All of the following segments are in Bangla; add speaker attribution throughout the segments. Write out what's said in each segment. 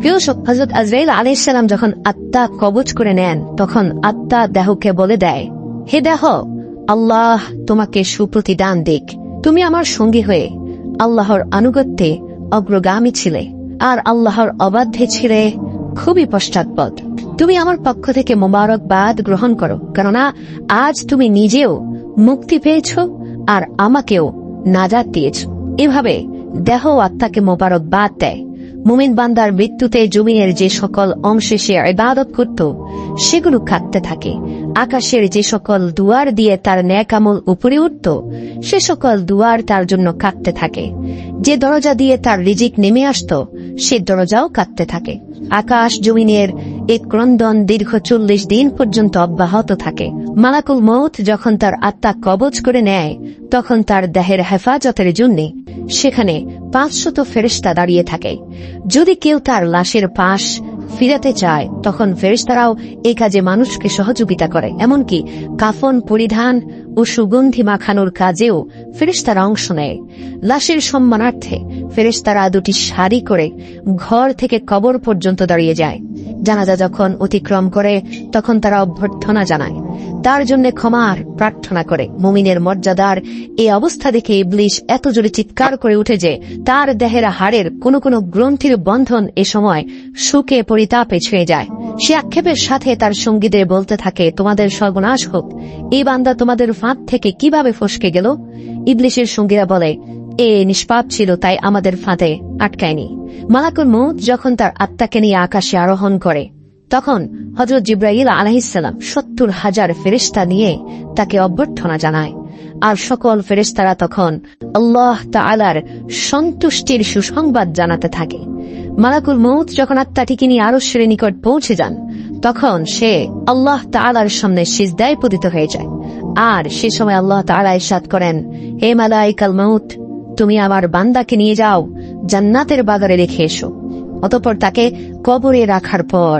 Speaker 1: হযরত আজরাইল আলাইহিস সালাম যখন আত্মা কবজ করে নেন, তখন আত্মা দেহকে বলে দেয়, হে দেহ, আল্লাহ তোমাকে সুপ্রতিদান দিক। তুমি আমার সঙ্গী হয়ে আল্লাহর আনুগত্যে অগ্রগামী ছিলে, আর আল্লাহর অবাধ্যে ছিলে খুবই পশ্চাৎপদ। তুমি আমার পক্ষ থেকে মোবারকবাদ গ্রহণ করো, কেননা আজ তুমি নিজেও মুক্তি পেয়েছ আর আমাকেও নাজাত দিয়েছ। এভাবে দেহ আত্মাকে মোবারকবাদ দেয়। মুমিন বান্দার মৃত্যুতে জমিনের যে সকল অংশে সে ইবাদত করত সেগুলো কাঁদতে থাকে। আকাশের যে সকল দুয়ার দিয়ে তার নেক আমল উপরে উঠত সে সকল দুয়ার তার জন্য কাঁদতে থাকে। যে দরজা দিয়ে তার রিজিক নেমে আসত সে দরজাও কাঁদতে থাকে। আকাশ জমিনের এক ক্রন্দন দীর্ঘ 40 দিন পর্যন্ত অব্যাহত থাকে। মালাকুল মউত যখন তার আত্মা কবজ করে নেয়, তখন তার দেহের হেফাজতের জন্য সেখানে 500 ফেরেশতা দাঁড়িয়ে থাকে। যদি কেউ তার লাশের পাশ ফিরাতে চায়, তখন ফেরেশতারাও এই কাজে মানুষকে সহযোগিতা করে। এমনকি কাফন পরিধান ও সুগন্ধি মাখানোর কাজেও ফেরেশতারা অংশ নেয়। লাশের সম্মানার্থে ফেরেশতারা 2টি সারি করে ঘর থেকে কবর পর্যন্ত দাঁড়িয়ে যায়। জানাজা যখন অতিক্রম করে তখন তারা অভ্যর্থনা জানায়, তার জন্য ক্ষমার প্রার্থনা করে। মুমিনের মর্যাদার এই অবস্থা দেখে ইবলিস এত জোরে চিৎকার করে উঠে যে তার দেহের হাড়ের কোন কোন গ্রন্থির বন্ধন এ সময় সুখে পরিতাপে ছুঁয়ে যায়। সে আক্ষেপের সাথে তার সঙ্গীদের বলতে থাকে, তোমাদের সর্বনাশ হোক, এই বান্দা তোমাদের ফাঁদ থেকে কিভাবে ফসকে গেল? ইবলিসের সঙ্গীরা বলে, এ নিষ্পাপ ছিল, তাই আমাদের ফাঁদে আটকায়নি। মালাকুল মউত যখন তার আত্মাকে নিয়ে আকাশে আরোহণ করে, তখন হযরত জিবরাইল আলাইহিস সালাম 70,000 ফেরেশতা নিয়ে তাকে অভ্যর্থনা জানায়। আর সকল ফেরেশতারা তখন আল্লাহ তাআলার সন্তুষ্টির সুসংবাদ জানাতে থাকে। মালাকুল মউত যখন আত্মাটিকে নিয়ে আরশের নিকট পৌঁছে যান, তখন সে আল্লাহ তাআলার সামনে সিজদায় পতিত হয়ে যায়। আর সে সময় আল্লাহ তাআলা ইরশাদ করেন, হে মালাইকাল মউত, তুমি আমার বান্দাকে নিয়ে যাও, জান্নাতের বাগানে রেখে এসো। অতঃপর তাকে কবরে রাখার পর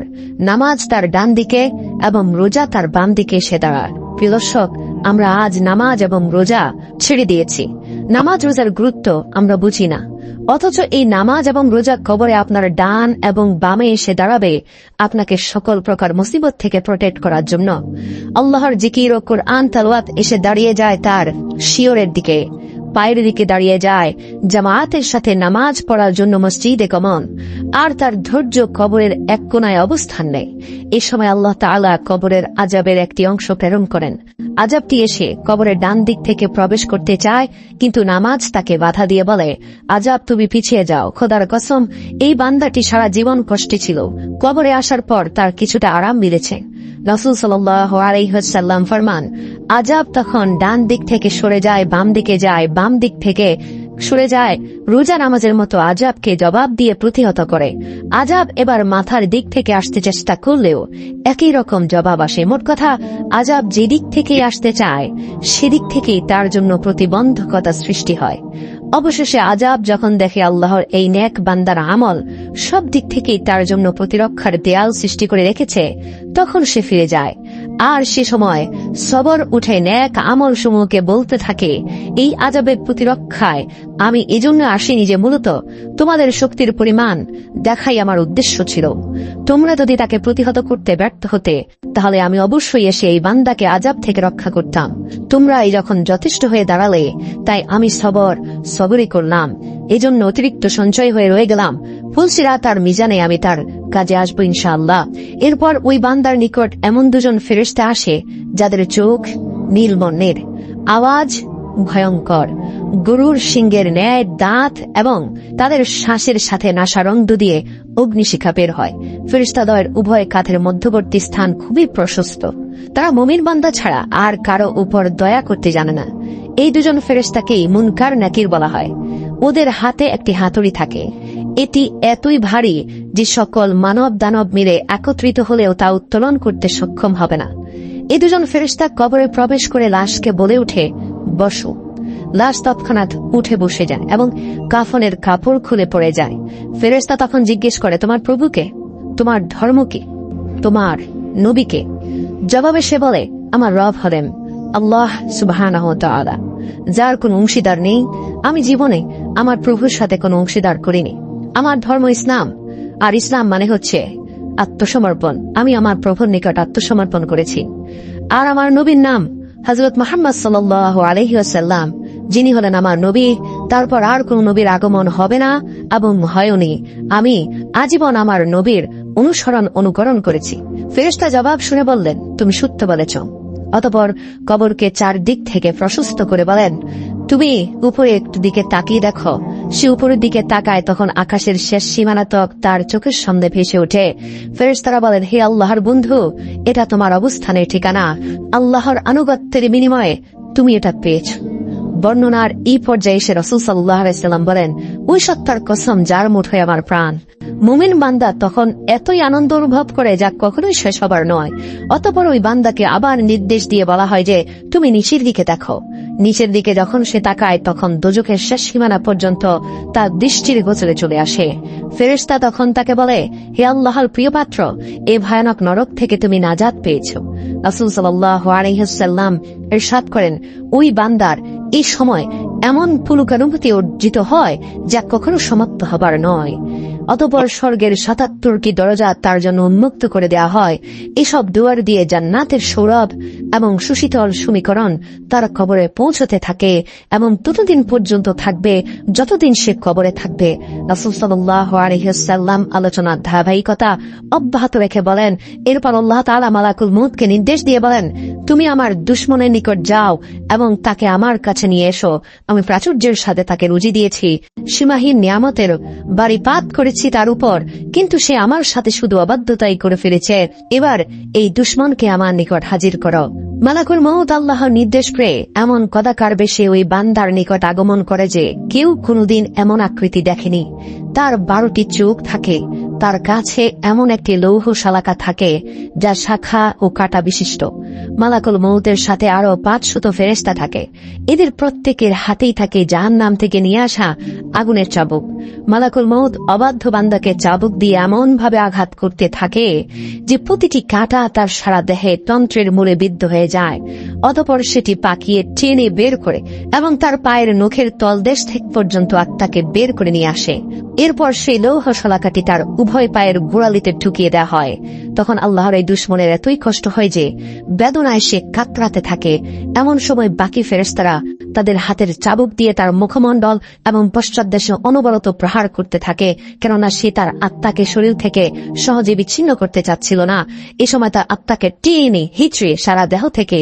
Speaker 1: নামাজ তার ডান দিকে এবং রোজা তার বাম দিকে এসে দাঁড়ায়। প্রিয় দর্শক, আমরা আজ নামাজ এবং রোজা ছেড়ে দিয়েছি। নামাজ রোজার গুরুত্ব আমরা বুঝি না, অথচ এই নামাজ এবং রোজা কবরে আপনার ডান এবং বামে এসে দাঁড়াবে আপনাকে সকল প্রকার মুসিবত থেকে প্রোটেক্ট করার জন্য। আল্লাহর জিকির ও কোরআন তেলাওয়াত এসে দাঁড়িয়ে যায় তার শিয়রের দিকে, পায়ের দিকে দাঁড়িয়ে যায় জামায়াতের সাথে নামাজ পড়ার জন্য মসজিদে গমন, আর তার ধৈর্য কবরের এক কোনায় অবস্থান নেয়। এ সময় আল্লাহ তাআলা কবরের আযাবের একটি অংশ প্রেরণ করেন। আযাবটি এসে কবরের ডান দিক থেকে প্রবেশ করতে চায়, কিন্তু নামাজ তাকে বাধা দিয়ে বলে, আযাব তুমি পিছিয়ে যাও, খোদার কসম এই বান্দাটি সারা জীবন কষ্টে ছিল, কবরে আসার পর তার কিছুটা আরাম মিলেছে। রাসূল সাল্লাল্লাহু আলাইহি ওয়াসাল্লাম ফরমান, আযাব তখন ডান দিক থেকে সরে যায়, বাম দিকে যায়, বাম দিক থেকে সরে যায়। রোজা নামাজের মতো আযাবকে জবাব দিয়ে প্রতিহত করে। আযাব এবার মাথার দিক থেকে আসতে চেষ্টা করলেও একই রকম জবাব আসে। মোট কথা, আযাব যেদিক থেকে আসতে চায় সেদিক থেকেই তার জন্য প্রতিবন্ধকতা সৃষ্টি হয়। অবশেষে আযাব যখন দেখে আল্লাহর এই নেক বান্দার আমল সব দিক থেকেই তার জন্য প্রতিরক্ষার দেয়াল সৃষ্টি করে রেখেছে, তখন সে ফিরে যায়। আর সে সময় সবর উঠে নেক আমল সমূহকে বলতে থাকে, এই আযাবের প্রতিরক্ষায় আমি এজন্য আসিনি যে মূলত তোমাদের শক্তির পরিমাণ দেখাই আমার উদ্দেশ্য ছিল। তোমরা যদি তাকে প্রতিহত করতে ব্যর্থ হতে, তাহলে আমি অবশ্যই এসে এই বান্দাকে আযাব থেকে রক্ষা করতাম। তোমরাই যখন যথেষ্ট হয়ে দাঁড়ালে, তাই আমি সবরই করলাম, এজন্য অতিরিক্ত সঞ্চয় হয়ে রয়ে গেলাম। ফুলসিরাত আর মিজানে আমি তার কাজে আসবো ইনশাআল্লাহ। এরপর ওই বান্দার নিকট এমন 2 জন ফেরেশতা আসে যাদের চোখ নীল বর্ণের, আওয়াজ ভয়ঙ্কর, গরুর শিংয়ের ন্যায় দাঁত, এবং তাদের শ্বাসের সাথে নাসারন্ধ্র দিয়ে অগ্নিশিখা বের হয়। ফেরেশতাদ্বয়ের উভয় কাঁধের মধ্যবর্তী স্থান খুবই প্রশস্ত। তারা মুমিন বান্দা ছাড়া আর কারো উপর দয়া করতে জানে না। এই 2 জন ফেরেশতাকেই মুনকার নাকির বলা হয়। ওদের হাতে একটি হাতুড়ি থাকে। এটি এতই ভারী যে সকল মানব দানব মিলে একত্রিত হলেও তা উত্তোলন করতে সক্ষম হবে না। এই 2 জন ফেরেশতা কবরে প্রবেশ করে লাশকে বলে উঠে, বসো। লাশ তৎক্ষণাৎ উঠে বসে যায় এবং কাফনের কাপড় খুলে পড়ে যায়। ফেরেশতা তখন জিজ্ঞেস করে, তোমার প্রভুকে, তোমার ধর্ম কি, তোমার নবীকে? জবাবে সে বলে, আমার রব হলেন আল্লাহ সুবহানাহু ওয়া তাআলা, যার কোনো অংশীদার নেই। আমি জীবনে আমার প্রভুর সাথে কোনো অংশীদার করিনি। আমার ধর্ম ইসলাম। আর ইসলাম মানে হচ্ছে আত্মসমর্পণ। আমি আমার প্রভুর নিকট আত্মসমর্পণ করেছি। আর আমার নবীর নাম হযরত মুহাম্মদ সাল্লাল্লাহু আলাইহি ওয়াসাল্লাম, যিনি হলেন আমার নবী। তারপর আর কোন নবীর আগমন হবে না এবং হয়নি। আমি আজীবন আমার নবীর অনুকরণ করেছি। ফেরেশতা জবাব শুনে বললেন, তুমি সত্য বলেছ। অতঃপর কবরকে চারদিক থেকে প্রশস্ত করে বলেন, তুমি উপরে একটু দিকে তাকিয়ে দেখো। সে উপরের দিকে তাকায়, তখন আকাশের শেষ সীমানা তক তার চোখের সামনে ভেসে ওঠে। ফেরেশতারা বলেন, হে আল্লাহর বন্ধু, এটা তোমার অবস্থানের ঠিকানা। আল্লাহর আনুগত্যের বিনিময়ে তুমি এটা পেয়েছ। বর্ণনার এই পর্যায়ে এসে রাসূল সাল্লাল্লাহু আলাইহি ওয়াসাল্লাম বলেন, ওই সত্তার কসম যার মুঠোয় আমার প্রাণ। মুমিন বান্দা তখন এতই আনন্দ অনুভব করে যা কখনোই শেষ হবার নয়। অতঃপর ওই বান্দাকে আবার নির্দেশ দিয়ে বলা হয় যে, তুমি নিচের দিকে দেখো। নিচের দিকে যখন সে তাকায়, তখন দোজখের শেষ সীমানা পর্যন্ত তার দৃষ্টির গোচরে চলে আসে। ফেরেশতা তখন তাকে বলে, হে আল্লাহর প্রিয় পাত্র, এ ভয়ানক নরক থেকে তুমি নাজাত পেয়েছ। রাসূল সাল্লাল্লাহু আলাইহি ওয়াসাল্লাম ইরশাদ করেন, ওই বান্দার এই সময় এমন পুলকানুভূতি অর্জিত হয় যা কখনো সমাপ্ত হবার নয়। অতঃপর স্বর্গের ৭৭টি দরজা তার জন্য উন্মুক্ত করে দেওয়া হয়। এসব দুয়ার দিয়ে জান্নাতের সৌরভ এবং সুশীতল সমীকরণ তার কবরে পৌঁছতে থাকে এবং ততদিন পর্যন্ত থাকবে যতদিন সে কবরে থাকবে। রাসূল সাল্লাল্লাহু আলাইহি ওয়াসাল্লাম আলোচনার ধারাবাহিকতা অব্যাহত রেখে বলেন, এরপর আল্লাহ তাআলা মালাকুল মউতকে নির্দেশ দিয়ে বলেন, তুমি আমার দুশমনের নিকট যাও এবং তাকে আমার কাছে নিয়ে এসো। আমি প্রাচুর্যের সাথে তাকে রুজি দিয়েছি, সীমাহীন নিয়ামতের বাড়িপাত করেছি তার উপর, কিন্তু সে আমার সাথে শুধু অবাধ্যতাই করে ফেলেছে। এবার এই দুশমনকে আমার নিকট হাজির করো। মালাকুল মউত আল্লাহর নির্দেশ পেয়ে এমন কদাকার বেশে ওই বান্দার নিকট আগমন করে যে কেউ কোনদিন এমন আকৃতি দেখেনি। তার 12টি চোখ থাকে, তার কাছে এমন একটি লৌহ শালাকা থাকে যা শাখা ও কাঁটা বিশিষ্ট। মালাকুল মউতের সাথে আরো 500 ফেরেশতা থাকে। এদের প্রত্যেকের হাতেই থাকে জাহান্নাম থেকে নিয়ে আসা আগুনের চাবুক। মালাকুল মউত অবাধ্য বান্দাকে চাবুক দিয়ে এমন ভাবে আঘাত করতে থাকে যে প্রতিটি কাঁটা তার সারা দেহে তন্ত্রের মূলে বিদ্ধ হয়ে যায়। অতঃপর সেটি পাকিয়ে টেনে বের করে এবং তার পায়ের নখের তলদেশ থেকে পর্যন্ত আত্মাকে বের করে নিয়ে আসে। এরপর সেই লৌহ শলাকাটি তার উভয় পায়ের গোড়ালিতে ঢুকিয়ে দেওয়া হয়। তখন আল্লাহর এই দুশমনের এতই কষ্ট হয় যে বেদনায় সে কাতরাতে থাকে। এমন সময় বাকি ফেরেশতারা তাদের হাতের চাবুক দিয়ে তার মুখমণ্ডল এবং পশ্চাৎদেশে অনবরত প্রহার করতে থাকে, কেননা সে তার আত্মাকে শরীর থেকে সহজে বিচ্ছিন্ন করতে চাচ্ছিল না। এ সময় তার আত্মাকে টেনে হিচড়ে সারা দেহ থেকে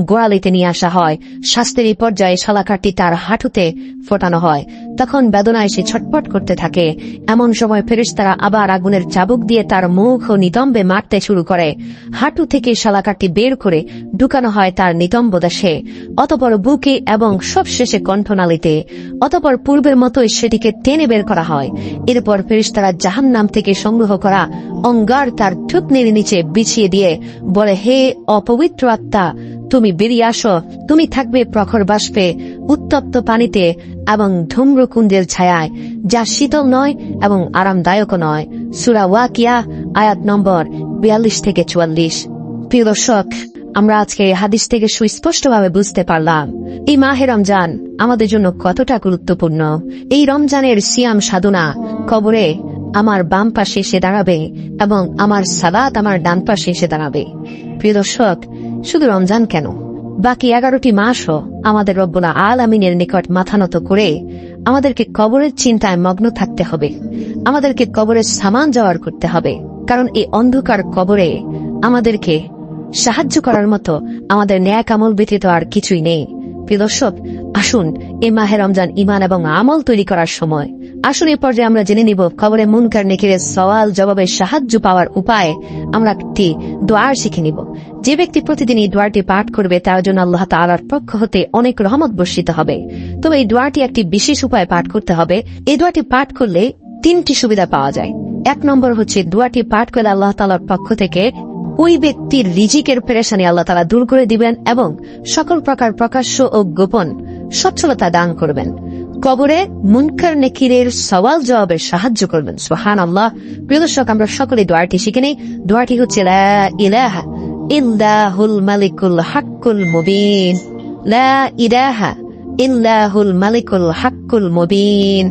Speaker 1: গোড়ালিতে নিয়ে আসা হয়। শাস্তির এই পর্যায়ে শলাকাটি তার হাঁটুতে ফোটানো হয়। তখন বেদনায় সে ছটফট করতে থাকে। এমন সময় ফেরেশতারা আবার আগুনের চাবুক দিয়ে তার মুখ ও নিতম্বে মারতে শুরু করে। হাঁটু থেকে শলাকাটি বের করে ঢুকানো হয় তার নিতম্ব দেশে, অতঃপর বুকে এবং সবশেষে কণ্ঠনালীতে। অতঃপর পূর্বের মতোই সেটিকে টেনে বের করা হয়। এরপর ফেরেশতারা জাহান্নাম থেকে সংগ্রহ করা অঙ্গার তার থুতনির নিচে বিছিয়ে দিয়ে বলে, হে অপবিত্র আত্মা, তুমি বেরিয়ে আসো। তুমি থাকবে প্রখর বাষ্পে, উত্তপ্ত পানিতে এবং ধূম্রকুণ্ডের ছায়ায়, যা শীতল নয় এবং আরামদায়ক নয়। সূরা ওয়াকিয়া আয়াত নম্বর 42 থেকে 44। প্রিয় দর্শক, আমরা আজকে এই হাদিস থেকে সুস্পষ্টভাবে বুঝতে পারলাম এই মাহে রমজান আমাদের জন্য কতটা গুরুত্বপূর্ণ। এই রমজানের সিয়াম সাধনা কবরে আমার বাম পাশে এসে দাঁড়াবে এবং আমার সালাত আমার ডান পাশে এসে দাঁড়াবে। প্রিয় দর্শক, শুধু রমজান কেন, বাকি 11টি মাসও আমাদের রব্বুল আলামিনের নিকট মাথা নত করে আমাদেরকে কবরের চিন্তায় মগ্ন থাকতে হবে। আমাদেরকে কবরের সামান জোগাড় করতে হবে, কারণ এই অন্ধকার কবরে আমাদেরকে সাহায্য করার মতো আমাদের ন্যাক আমল ব্যতীত আর কিছুই নেই। প্রিয় দর্শক, আসুন এই মাহে রমজান ঈমান এবং আমল তৈরি করার সময়। আসুন এই পর্যায়ে আমরা জেনে নিব কবরে মুনকার নেকিরের সওয়াল জবাবে সাহায্য পাওয়ার উপায়। আমরা একটি দোয়া শিখে নিব। যে ব্যক্তি প্রতিদিন এই দোয়াটি পাঠ করবে তার জন্য আল্লাহ তাআলার পক্ষ হতে অনেক রহমত বর্ষিত হবে। তবে এই দোয়াটি একটি বিশেষ উপায়ে পাঠ করতে হবে। এই দোয়াটি পাঠ করলে 3টি সুবিধা পাওয়া যায়। 1 নম্বর হচ্ছে, দোয়াটি পাঠ করলে আল্লাহ তাআলার পক্ষ থেকে ওই ব্যক্তির রিজিকের পেরেশানি আল্লাহ তাআলা দূর করে দিবেন এবং সকল প্রকার প্রকাশ্য ও গোপন সচ্ছলতা দান করবেন। কবরে মুনকার নেকিরের সওয়াল জবাবে সাহায্য করবেন। সুবহানাল্লাহ। প্রিয় দর্শক, আমরা সকলে দোয়াটি শিখে নেই। দোয়াটি হচ্ছে, লা ইলাহা ইল্লাহুল মালিকুল হাক্কুল মুবিন, লা ইলাহা ইল্লাহুল মালিকুল হাক্কুল মুবিন।